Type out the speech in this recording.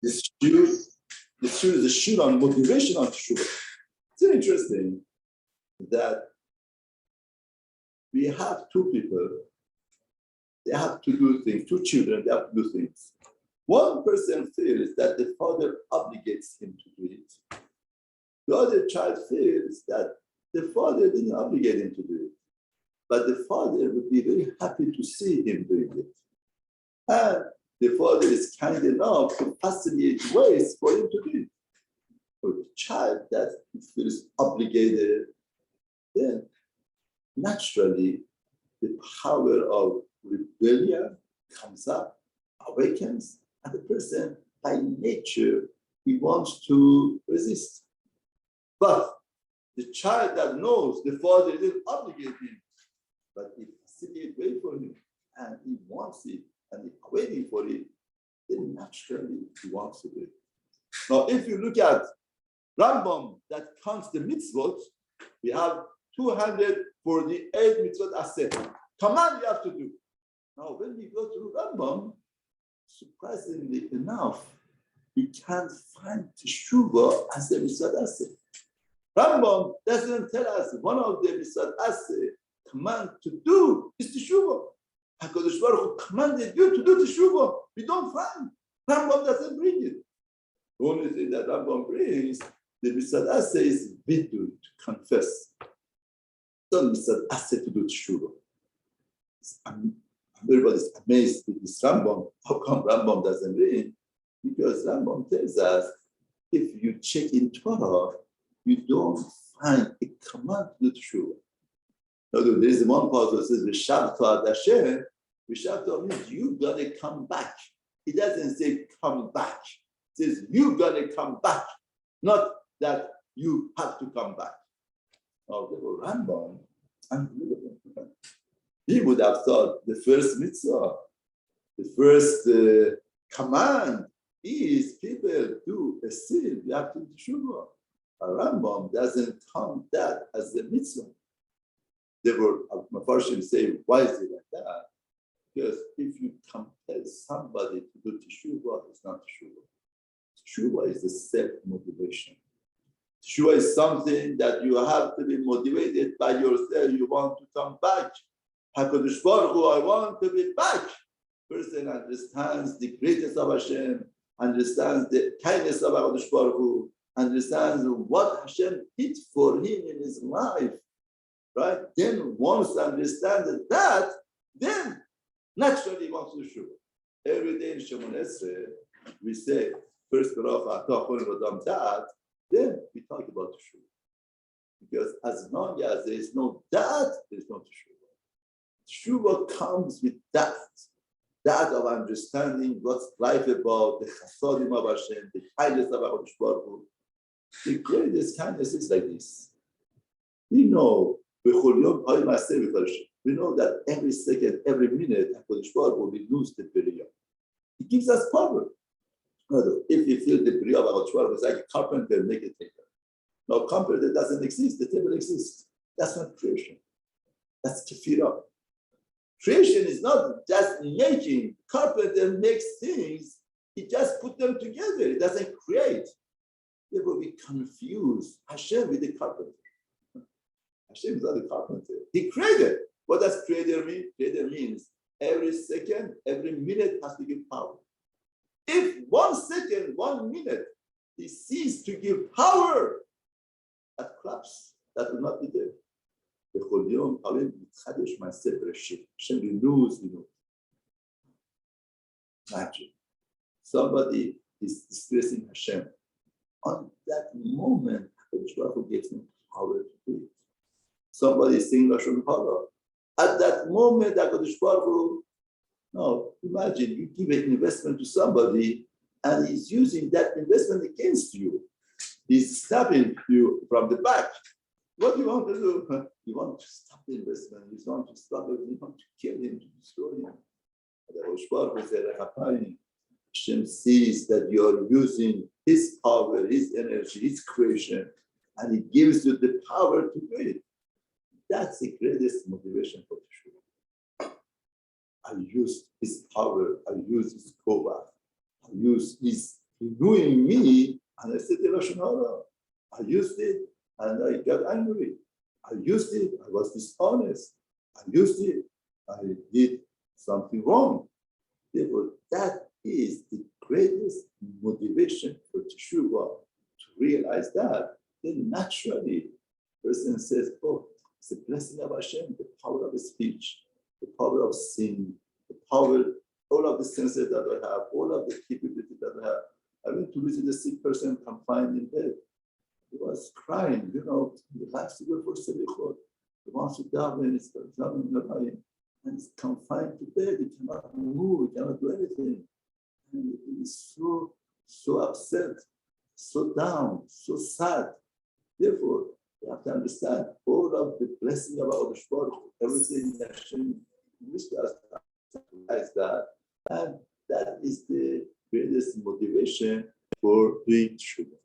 This shoe is a shoe on motivation on Teshuva. It's interesting that we have two people, they have to do things, two children, they have to do things. One person feels that the father obligates him to do it. The other child feels that the father didn't obligate him to do it, but the father would be very happy to see him doing it. And the father is kind enough to facilitate ways for him to do it. For the child that feels obligated, then naturally the power of rebellion comes up, awakens, and the person by nature, he wants to resist. But the child that knows the father didn't obligate him, but he facilitates way for him, and he wants it, and he's waiting for it, then naturally he wants to do it. Now, if you look at Rambam that counts the mitzvot, we have 248 mitzvot aseh. Command you have to do. Now, when we go through Rambam, surprisingly enough, we can't find Teshuva as a mitzvot aseh. Rambam doesn't tell us one of the mitzvot aseh command to do is Teshuva. HaKadosh Baruch Hu commanded you to do Teshuva. We don't find. Rambam doesn't bring it. The only thing that Rambam brings, the mitzvot aseh is vidu, to confess. Don't mitzvot aseh to do Teshuva. Everybody's amazed with this Rambam. How come Rambam doesn't read? Because Rambam tells us, if you check in Torah, you don't find a command to do Teshuva. Now, there is one part that says, V'shavta ad Hashem. V'shavta means you gotta come back. It doesn't say come back. It says you gotta come back, not that you have to come back. Now, the Rambam, unbelievable. He would have thought the first mitzvah, the first command is people do a sin, you have to do Teshuva. A Rambam doesn't count that as a mitzvah. They were, Mepharshim say, why is it like that? Because if you compel somebody to do Teshuva, it's not Teshuva. Teshuva is the self-motivation. Teshuva is something that you have to be motivated by yourself. You want to come back. HaKadosh Baruch Hu, I want to be back. Person understands the greatness of Hashem, understands the kindness of HaKadosh Baruch Hu, understands what Hashem did for him in his life, right? Then once understands that, then naturally he wants to do Shuvah. Every day in Shemon Esrei, we say, first that, then we talk about Shuvah. Because as long as there is no that, there is no Shuvah. Teshuva comes with that of understanding what's life about, the chasadim of Hashem, the kindness of HaKadosh Baruch Hu. The greatest kindness is like this. We know, we know that every second, every minute, HaKadosh Baruch Hu will lose the beriah. It gives us power. If you feel the beriah of HaKadosh Baruch Hu, it's like a carpenter make a table. No, carpenter doesn't exist, the table exists. That's not creation. That's kefirah. Creation is not just making. Carpenter makes things, he just put them together. It doesn't create. Therefore, we confuse Hashem with the carpenter. Hashem is not the carpenter. He created. What does creator mean? Creator means every second, every minute has to give power. If 1 second, 1 minute, he ceases to give power, that collapse, that will not be there. Hashem renews, Imagine somebody is distressing Hashem. On that moment, HaKadosh Baruch Hu gives him power to do it. Somebody is saying Lashon Hara. At that moment, HaKadosh Baruch Hu, no, imagine you give an investment to somebody and he's using that investment against you. He's stabbing you from the back. What do you want to do? You want to stop the investment. You want to stop it. You want to kill him, to destroy him. Hashem sees that you are using his power, his energy, his creation, and he gives you the power to do it. That's the greatest motivation for Teshuva. I use his power. I use his koba. I use his renewing me, and I said the Lashon Hara. I used it, and I got angry. I used it, I was dishonest. I used it, I did something wrong. Therefore, that is the greatest motivation for Teshuva, to realize that. Then naturally, person says, oh, it's the blessing of Hashem, the power of speech, the power of sin, the power, all of the senses that I have, all of the capability that I have. I went to visit a sick person confined in bed. He was crying, he likes to go for selichot. He wants to daven, he's davening, and he's confined to bed. He cannot move, he cannot do anything. And he is so upset, so down, so sad. Therefore, you have to understand all of the blessing of our Baruch, everything that Hashem wished us to realize that. And that is the greatest motivation for doing Teshuva.